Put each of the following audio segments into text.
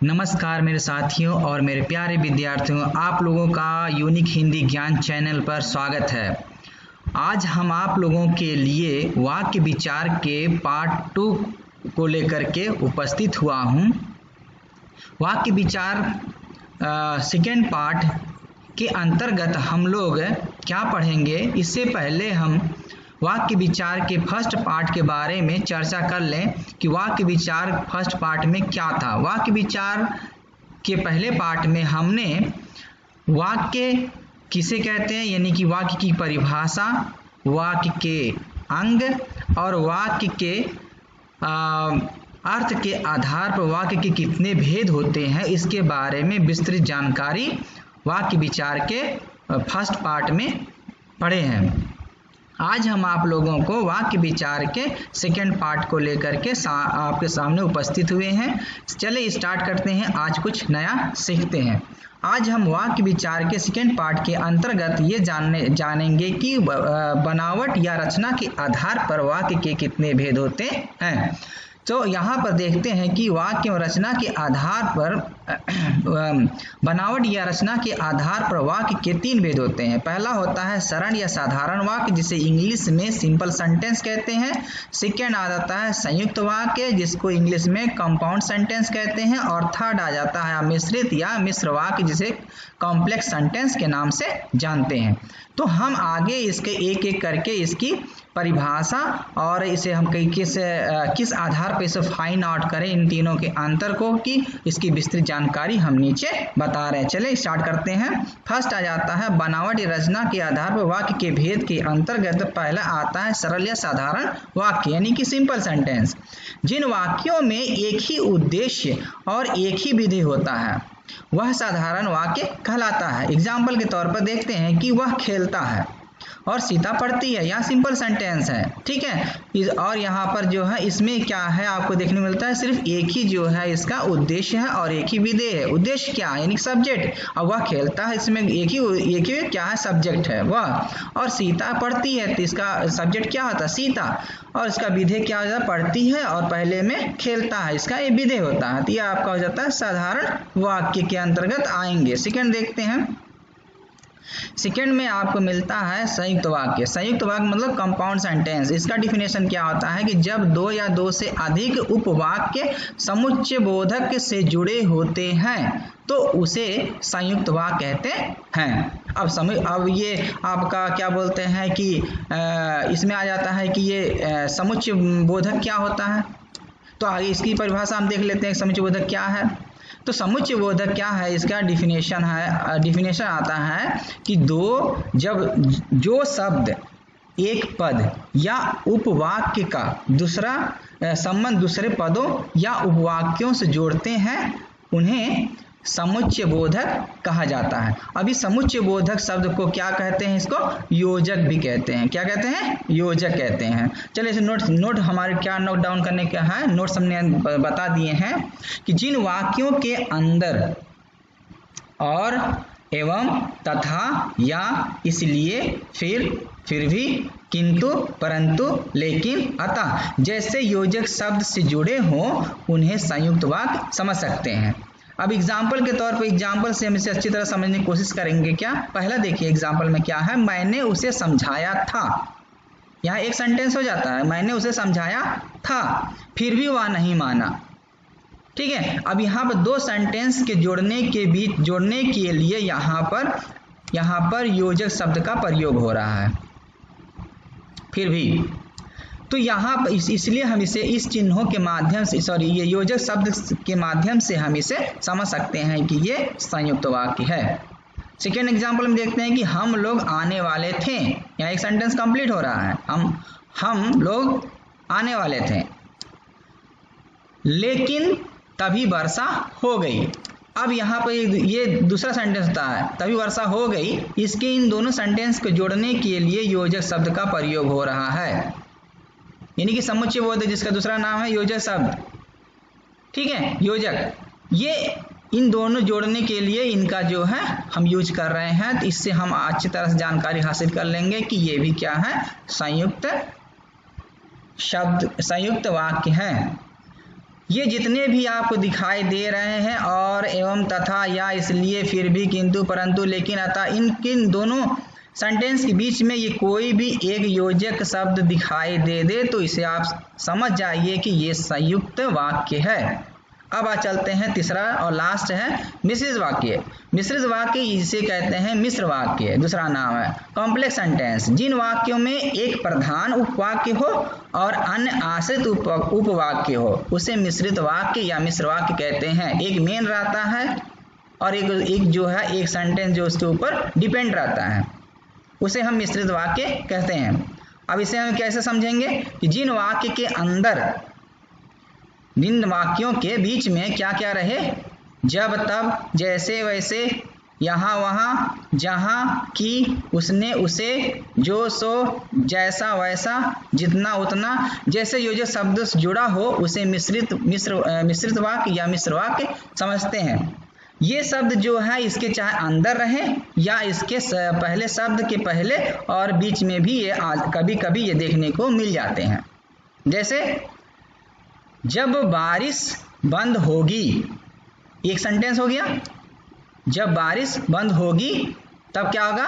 नमस्कार मेरे साथियों और मेरे प्यारे विद्यार्थियों, आप लोगों का यूनिक हिंदी ज्ञान चैनल पर स्वागत है। आज हम आप लोगों के लिए वाक्य विचार के पार्ट 2 को लेकर के उपस्थित हुआ हूँ। वाक्य विचार सेकेंड पार्ट के अंतर्गत हम लोग क्या पढ़ेंगे, इससे पहले हम वाक्य विचार के फर्स्ट पार्ट के बारे में चर्चा कर लें कि वाक्य विचार फर्स्ट पार्ट में क्या था। वाक्य विचार के पहले पार्ट में हमने वाक्य किसे कहते हैं, यानी कि वाक्य की परिभाषा, वाक्य के अंग और वाक्य के अर्थ के आधार पर वाक्य के कितने भेद होते हैं, इसके बारे में विस्तृत जानकारी वाक्य विचार के फर्स्ट पार्ट में पढ़े हैं। आज हम आप लोगों को वाक्य विचार के सेकेंड पार्ट को लेकर के आपके सामने उपस्थित हुए हैं। चले स्टार्ट करते हैं, आज कुछ नया सीखते हैं। आज हम वाक्य विचार के सेकेंड पार्ट के अंतर्गत ये जानेंगे कि बनावट या रचना के आधार पर वाक्य के कितने भेद होते हैं। तो यहाँ पर देखते हैं कि वाक्य और रचना के आधार पर बनावट या रचना के आधार पर वाक्य के 3 भेद होते हैं। पहला होता है सरल या साधारण वाक्य, जिसे इंग्लिश में सिंपल सेंटेंस कहते हैं। सेकेंड आ जाता है संयुक्त वाक्य, जिसको इंग्लिश में कंपाउंड सेंटेंस कहते हैं। और थर्ड आ जाता है मिश्रित या मिश्र वाक्य, जिसे कॉम्प्लेक्स सेंटेंस के नाम से जानते हैं। तो हम आगे इसके एक एक करके इसकी परिभाषा और इसे हम किस आधार पर इसे फाइंड आउट करें, इन तीनों के अंतर को, कि इसकी विस्तृत जानकारी हम नीचे बता रहे हैं। चलिए स्टार्ट करते हैं। फर्स्ट आ जाता है बनावट या रचना के आधार पर वाक्य के भेद के अंतर्गत पहला आता है सरल या साधारण वाक्य, यानी कि सिंपल सेंटेंस। जिन वाक्यों में एक ही उद्देश्य और एक ही विधेय होता है वह साधारण वाक्य कहलाता है। एग्जाम्पल के तौर पर देखते हैं कि वह खेलता है और सीता पढ़ती है, यह सिंपल सेंटेंस है, ठीक है। और यहाँ पर जो है इसमें क्या है आपको देखने मिलता है, सिर्फ एक ही जो है इसका उद्देश्य है और एक ही विधेय है। उद्देश्य क्या है, यानी सब्जेक्ट, और वह खेलता है, इसमें एक ही क्या है, सब्जेक्ट है वह। और सीता पढ़ती है, तो इसका सब्जेक्ट क्या होता है, सीता, और इसका विधेय क्या हो जाता है, पढ़ती है, और पहले में खेलता है, इसका ये विधेय होता है। तो यह आपका हो जाता है साधारण वाक्य के अंतर्गत आएंगे। सेकेंड देखते हैं। सेकेंड में आपको मिलता है संयुक्त वाक्य। संयुक्त वाक्य मतलब कंपाउंड सेंटेंस। इसका डिफिनेशन क्या होता है कि जब 2 या 2 से अधिक उपवाक्य समुच्चय बोधक से जुड़े होते हैं तो उसे संयुक्त वाक्य कहते हैं। अब ये आपका क्या बोलते हैं कि इसमें आ जाता है कि ये समुच्चय बोधक क्या होता है। तो आगे इसकी परिभाषा हम देख लेते हैं, समुच्चय बोधक क्या है। तो समुच्चय बोधक क्या है, इसका डिफिनेशन आता है कि जो शब्द एक पद या उपवाक्य का दूसरा संबंध दूसरे पदों या उपवाक्यों से जोड़ते हैं उन्हें समुच्चय बोधक कहा जाता है। अभी समुच्चय बोधक शब्द को क्या कहते हैं, इसको योजक भी कहते हैं। क्या कहते हैं, योजक कहते हैं। चलिए इसे नोट हमारे क्या नोट डाउन करने का है, नोट्स हमने बता दिए हैं कि जिन वाक्यों के अंदर और एवं तथा या इसलिए फिर भी किंतु परंतु लेकिन अतः जैसे योजक शब्द से जुड़े हों उन्हें संयुक्त वाक्य समझ सकते हैं। अब एग्जाम्पल के तौर पर एग्जाम्पल से हम इसे अच्छी तरह समझने की कोशिश करेंगे। क्या, पहला देखिए एग्जाम्पल में क्या है, मैंने उसे समझाया था। यहाँ एक सेंटेंस हो जाता है, मैंने उसे समझाया था फिर भी वह नहीं माना, ठीक है। अब यहाँ पर 2 सेंटेंस के जोड़ने के लिए यहाँ पर योजक शब्द का प्रयोग हो रहा है, फिर भी। तो यहाँ पर इसलिए हम इसे इस चिन्हों के माध्यम से, ये योजक शब्द के माध्यम से हम इसे समझ सकते हैं कि ये संयुक्त वाक्य है। सेकेंड एग्जाम्पल में देखते हैं कि हम लोग आने वाले थे। यहाँ एक सेंटेंस कंप्लीट हो रहा है, हम लोग आने वाले थे लेकिन तभी वर्षा हो गई। अब यहाँ पर ये दूसरा सेंटेंस होता है, तभी वर्षा हो गई। इसके इन दोनों सेंटेंस को जोड़ने के लिए योजक शब्द का प्रयोग हो रहा है, यानी कि समुच्चय बोधक, जिसका दूसरा नाम है योजक शब्द, ठीक है, योजक। ये इन दोनों जोड़ने के लिए इनका जो है हम यूज कर रहे हैं। तो इससे हम अच्छी तरह से जानकारी हासिल कर लेंगे कि ये भी क्या है, संयुक्त वाक्य है। ये जितने भी आपको दिखाई दे रहे हैं और एवं तथा या इसलिए फिर भी किंतु परंतु लेकिन अतः इन किन दोनों सेंटेंस के बीच में ये कोई भी एक योजक शब्द दिखाई दे तो इसे आप समझ जाइए कि ये संयुक्त वाक्य है। अब आ चलते हैं तीसरा और लास्ट है मिश्रित वाक्य। मिश्रित वाक्य इसे कहते हैं मिश्र वाक्य, दूसरा नाम है कॉम्प्लेक्स सेंटेंस। जिन वाक्यों में एक प्रधान उपवाक्य हो और अन्य आश्रित उपवाक्य हो उसे मिश्रित वाक्य या मिश्र वाक्य कहते हैं। एक मेन रहता है और एक जो है एक सेंटेंस जो उसके ऊपर डिपेंड रहता है, उसे हम मिश्रित वाक्य कहते हैं। अब इसे हम कैसे समझेंगे कि जिन वाक्य के अंदर जिन वाक्यों के बीच में क्या क्या रहे, जब तब जैसे वैसे यहाँ वहाँ जहाँ की उसने उसे जो सो जैसा वैसा जितना उतना जैसे योजक शब्द जुड़ा हो उसे मिश्रित वाक्य या मिश्र वाक्य समझते हैं। ये शब्द जो है इसके चाहे अंदर रहे या इसके पहले शब्द के पहले और बीच में भी ये कभी कभी ये देखने को मिल जाते हैं। जैसे जब बारिश बंद होगी, एक सेंटेंस हो गया। जब बारिश बंद होगी तब क्या होगा,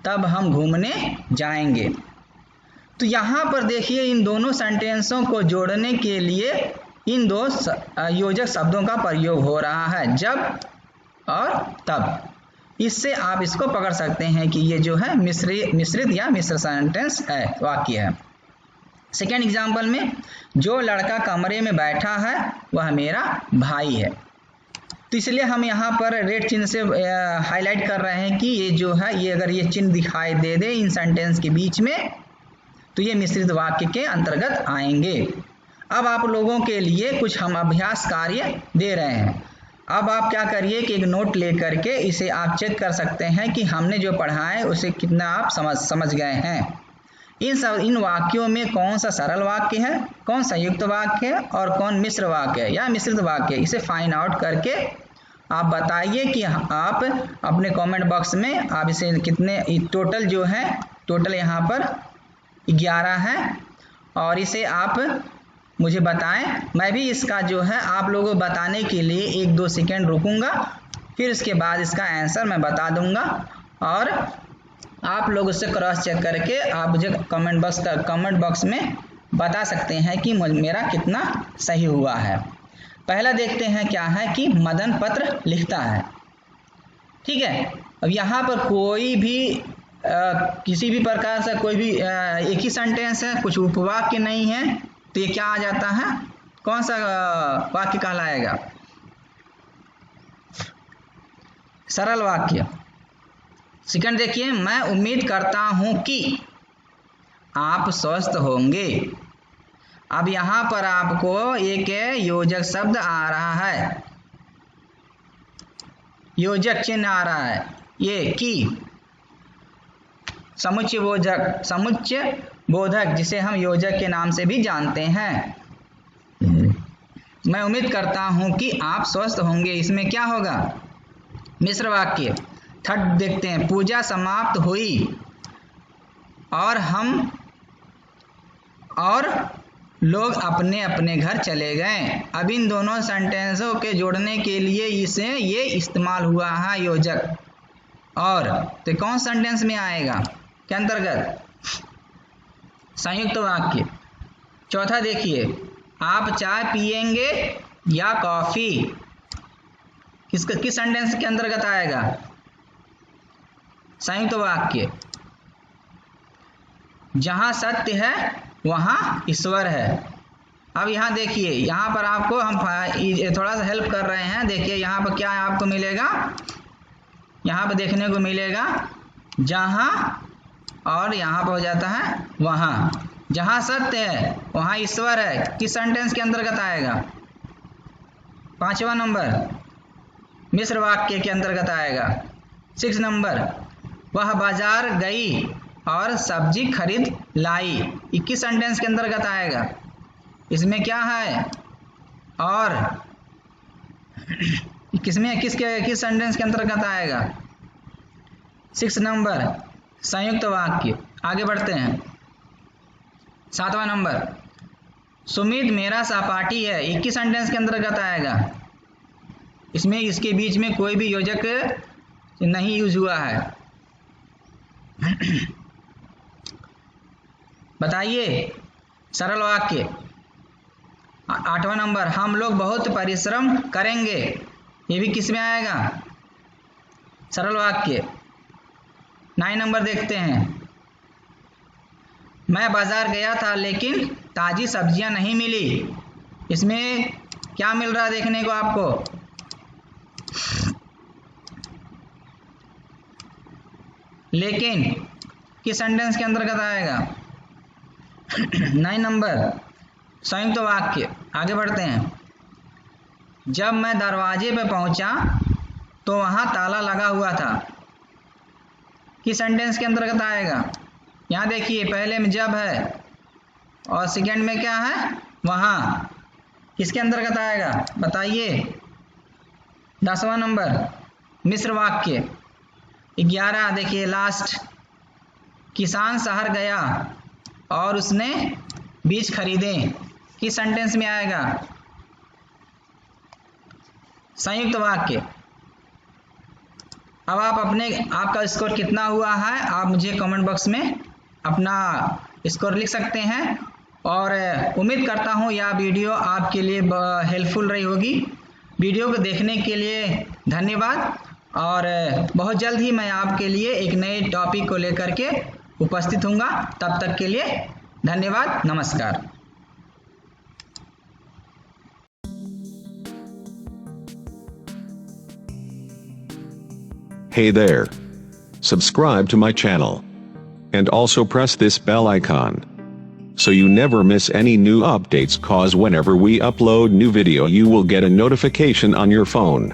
तब हम घूमने जाएंगे। तो यहाँ पर देखिए इन दोनों सेंटेंसों को जोड़ने के लिए इन दो योजक शब्दों का प्रयोग हो रहा है, जब और तब। इससे आप इसको पकड़ सकते हैं कि ये जो है मिश्रित या मिश्र सेंटेंस है, वाक्य है। सेकेंड एग्जाम्पल में जो लड़का कमरे में बैठा है वह मेरा भाई है। तो इसलिए हम यहाँ पर रेड चिन्ह से हाईलाइट कर रहे हैं कि ये जो है ये अगर ये चिन्ह दिखाई दे इन सेंटेंस के बीच में तो ये मिश्रित वाक्य के अंतर्गत आएंगे। अब आप लोगों के लिए कुछ हम अभ्यास कार्य दे रहे हैं। अब आप क्या करिए कि एक नोट लेकर के इसे आप चेक कर सकते हैं कि हमने जो पढ़ा है उसे कितना आप समझ गए हैं। इन वाक्यों में कौन सा सरल वाक्य है, कौन संयुक्त वाक्य है और कौन मिश्र वाक्य है या मिश्रित वाक्य है, इसे फाइंड आउट करके आप बताइए कि आप अपने कमेंट बॉक्स में आप इसे कितने टोटल जो है टोटल यहाँ पर 11 है और इसे आप मुझे बताएं। मैं भी इसका जो है आप लोगों को बताने के लिए 1-2 सेकेंड रुकूंगा, फिर उसके बाद इसका आंसर मैं बता दूंगा और आप लोग उससे क्रॉस चेक करके आप मुझे कमेंट बॉक्स में बता सकते हैं कि मेरा कितना सही हुआ है। पहला देखते हैं क्या है कि मदन पत्र लिखता है। ठीक है, अब यहाँ पर कोई भी किसी भी प्रकार से कोई भी एक ही सेंटेंस है, कुछ उपवाक्य नहीं है, तो ये क्या आ जाता है, कौन सा वाक्य कहलाएगा, सरल वाक्य। सेकंड देखिए, मैं उम्मीद करता हूं कि आप स्वस्थ होंगे। अब यहां पर आपको एक योजक शब्द आ रहा है, योजक चिन्ह आ रहा है, ये कि समुच्चय बोधक जिसे हम योजक के नाम से भी जानते हैं। मैं उम्मीद करता हूं कि आप स्वस्थ होंगे, इसमें क्या होगा, मिश्र वाक्य। थर्ड देखते हैं, पूजा समाप्त हुई और लोग अपने अपने घर चले गए। अब इन दोनों सेंटेंसों के जोड़ने के लिए ये इस्तेमाल हुआ है योजक। और तो कौन सेंटेंस में आएगा के अंतर्गत, संयुक्त वाक्य। चौथा देखिए, आप चाय पिएंगे या कॉफी, किस सेंटेंस के अंतर्गत आएगा, संयुक्त वाक्य। जहां सत्य है वहां ईश्वर है। अब यहाँ देखिए, यहाँ पर आपको हम थोड़ा सा हेल्प कर रहे हैं। देखिए यहाँ पर क्या आपको मिलेगा, यहाँ पर देखने को मिलेगा जहां, और यहाँ पर हो जाता है वहां। जहां सत्य है वहां ईश्वर है, किस सेंटेंस के अंतर्गत आएगा, 5वां नंबर, मिश्र वाक्य के अंतर्गत आएगा। 6 नंबर, वह बाजार गई और सब्जी खरीद लाई, 21 सेंटेंस के अंतर्गत आएगा। इसमें क्या है, और किस सेंटेंस के अंतर्गत आएगा, 6 नंबर, संयुक्त वाक्य। आगे बढ़ते हैं, 7वां नंबर, सुमित मेरा सहपाठी है, एक ही सेंटेंस के अंतर्गत आएगा। इसमें इसके बीच में कोई भी योजक नहीं यूज हुआ है। बताइए सरल वाक्य। 8वां नंबर, हम लोग बहुत परिश्रम करेंगे, ये भी किस में आएगा? सरल वाक्य। 9 नंबर देखते हैं, मैं बाजार गया था लेकिन ताजी सब्जियां नहीं मिली, इसमें क्या मिल रहा है देखने को आपको? लेकिन किस सेंटेंस के अंतर्गत आएगा? 9 नंबर संयुक्त वाक्य। आगे बढ़ते हैं, जब मैं दरवाजे पे पहुंचा तो वहां ताला लगा हुआ था, किस सेंटेंस के अंतर्गत आएगा? यहाँ देखिए, पहले में जब है और सेकंड में क्या है? वहां, किसके अंतर्गत आएगा बताइए? 10वां नंबर मिश्र वाक्य। 11 देखिए लास्ट, किसान शहर गया और उसने बीज खरीदे, किस सेंटेंस में आएगा? संयुक्त वाक्य। अब आप आपका स्कोर कितना हुआ है आप मुझे कमेंट बॉक्स में अपना स्कोर लिख सकते हैं, और उम्मीद करता हूँ यह वीडियो आपके लिए हेल्पफुल रही होगी। वीडियो को देखने के लिए धन्यवाद, और बहुत जल्द ही मैं आपके लिए एक नए टॉपिक को लेकर के उपस्थित हूँगा। तब तक के लिए धन्यवाद, नमस्कार। Hey there. Subscribe to my channel. And also press this bell icon, so you never miss any new updates, cause whenever we upload new video you will get a notification on your phone.